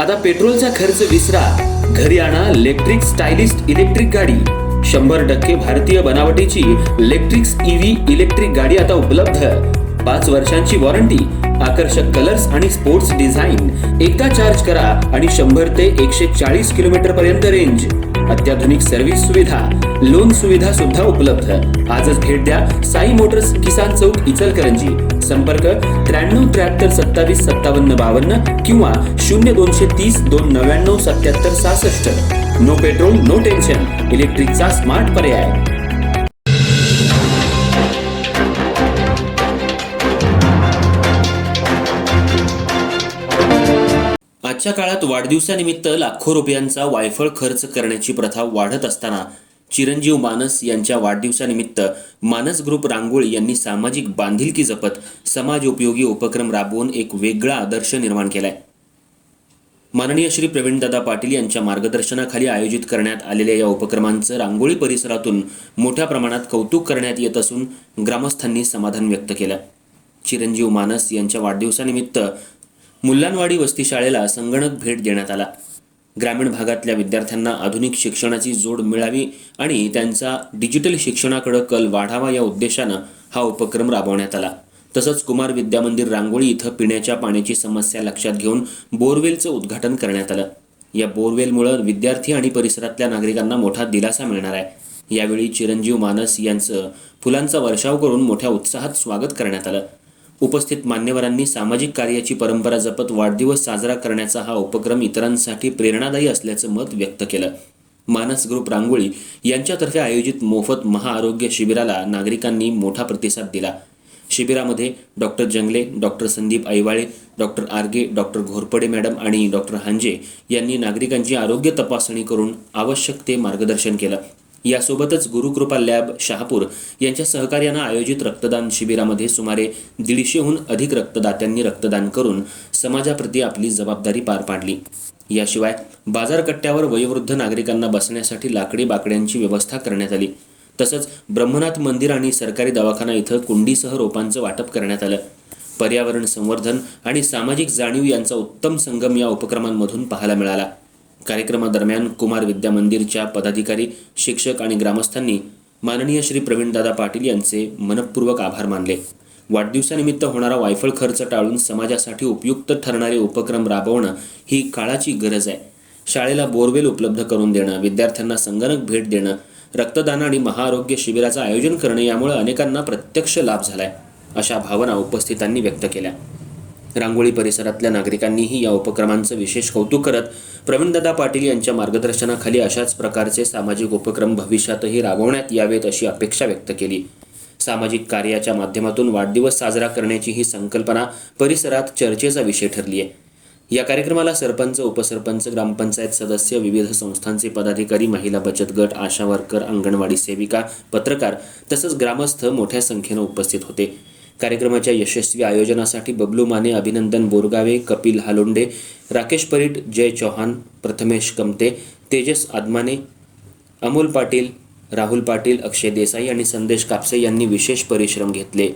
आता पेट्रोलचा खर्च विसरा, घरी आणा इलेक्ट्रिक स्टायलिस्ट इलेक्ट्रिक गाडी। 100% भारतीय बनावटीची इलेक्ट्रिक्स ईव्ही इलेक्ट्रिक गाडी आता उपलब्ध। 5 वर्षांची वॉरंटी, आकर्षक कलर्स आणि स्पोर्ट्स डिझाइन। एकदा चार्ज करा आणि 100 ते 140 किलोमीटर पर्यंत रेंज। अत्याधुनिक सर्व्हिस सुविधा, लोन सुविधा सुद्धा उपलब्ध। आजच भेट द्या साई मोटर्स, किसान चौक, इचलकरंजी। संपर्क 93 73 27 57 52 किंवा 0230 299 77 66। नो पेट्रोल नो टेन्शन, इलेक्ट्रिकचा स्मार्ट पर्याय। आजच्या काळात वाढदिवसानिमित्त लाखो रुपयांचा वायफळ खर्च करण्याची प्रथा वाढत असताना चिरंजीव मानस यांच्या वाढदिवसानिमित्त मानस ग्रुप रांगोळी यांनी सामाजिक बांधिलकी जपत समाज उपयोगी उपक्रम राबवून एक वेगळा आदर्श निर्माण केलाय। माननीय श्री प्रवीणदादा पाटील यांच्या मार्गदर्शनाखाली आयोजित करण्यात आलेल्या या उपक्रमांचं रांगोळी परिसरातून मोठ्या प्रमाणात कौतुक करण्यात येत असून ग्रामस्थांनी समाधान व्यक्त केलं। चिरंजीव मानस यांच्या वाढदिवसानिमित्त मुल्लानवाडी वस्ती शाळेला संगणक भेट देण्यात आला। ग्रामीण भागातल्या विद्यार्थ्यांना आधुनिक शिक्षणाची जोड मिळावी आणि त्यांचा डिजिटल शिक्षणाकडे कल वाढावा या उद्देशानं हा उपक्रम राबवण्यात आला। तसंच कुमार विद्यामंदिर रांगोळी इथं पिण्याच्या पाण्याची समस्या लक्षात घेऊन बोरवेलचं उद्घाटन करण्यात आलं। या बोरवेलमुळे विद्यार्थी आणि परिसरातल्या नागरिकांना मोठा दिलासा मिळणार आहे। यावेळी चिरंजीव मानस यांचं फुलांचा वर्षाव करून मोठ्या उत्साहात स्वागत करण्यात आलं। उपस्थित मान्यवरांनी सामाजिक कार्याची परंपरा जपत वाढदिवस साजरा करण्याचा हा उपक्रम इतरांसाठी प्रेरणादायी असल्याचं मत व्यक्त केलं। मानस ग्रुप रांगोळी यांच्यातर्फे आयोजित मोफत महाआरोग्य शिबिराला नागरिकांनी मोठा प्रतिसाद दिला। शिबिरामध्ये doctor Jangle, doctor Sandeep Aiwale, doctor Arge, doctor Ghorpade madam आणि डॉक्टर हांजे यांनी नागरिकांची आरोग्य तपासणी करून आवश्यक ते मार्गदर्शन केलं। यासोबतच गुरुकृपा लॅब शहापूर यांच्या सहकार्यानं आयोजित रक्तदान शिबिरामध्ये सुमारे 150हून अधिक रक्तदात्यांनी रक्तदान करून समाजाप्रती आपली जबाबदारी पार पाडली। याशिवाय बाजारकट्ट्यावर वयोवृद्ध नागरिकांना बसण्यासाठी लाकडी बाकड्यांची व्यवस्था करण्यात आली। तसंच ब्रह्मनाथ मंदिर आणि सरकारी दवाखाना इथं कुंडीसह रोपांचं वाटप करण्यात आलं। पर्यावरण संवर्धन आणि सामाजिक जाणीव यांचा उत्तम संगम या उपक्रमांमधून पाहायला मिळाला। कार्यक्रमादरम्यान कुमार विद्यामंदिरच्या पदाधिकारी, शिक्षक आणि ग्रामस्थांनी माननीय श्री प्रवीणदादा पाटील यांचे मनपूर्वक आभार मानले। वाढदिवसानिमित्त होणारा वायफळ खर्च टाळून समाजासाठी उपयुक्त ठरणारे उपक्रम राबवणं ही काळाची गरज आहे। शाळेला बोरवेल उपलब्ध करून देणं, विद्यार्थ्यांना संगणक भेट देणं, रक्तदान आणि महाआरोग्य शिबिराचं आयोजन करणं यामुळे अनेकांना प्रत्यक्ष लाभ झालाय, अशा भावना उपस्थितांनी व्यक्त केल्या। रांगोळी परिसरातल्या नागरिकांनीही या उपक्रमांचं विशेष कौतुक करत प्रवीणदादा पाटील यांच्या मार्गदर्शनाखाली अशाच प्रकारचे सामाजिक उपक्रम भविष्यातही राबवण्यात यावेत अशी अपेक्षा व्यक्त केली। सामाजिक कार्याच्या माध्यमातून वाढदिवस साजरा करण्याची ही संकल्पना परिसरात चर्चेचा विषय ठरली आहे। या कार्यक्रमाला सरपंच, उपसरपंच, ग्रामपंचायत सदस्य, विविध संस्थांचे पदाधिकारी, महिला बचत गट, आशा वर्कर, अंगणवाडी सेविका, पत्रकार तसंच ग्रामस्थ मोठ्या संख्येनं उपस्थित होते। कार्यक्रमाच्या यशस्वी आयोजनासाठी बबलू माने, अभिनंदन बोरगावे, कपिल हालोंडे, राकेश परीट, जय चौहान, प्रथमेश कमते, तेजस आदमाने, अमोल पाटील, राहुल पाटील, अक्षय देसाई आणि संदेश कापसे यांनी विशेष परिश्रम घेतले।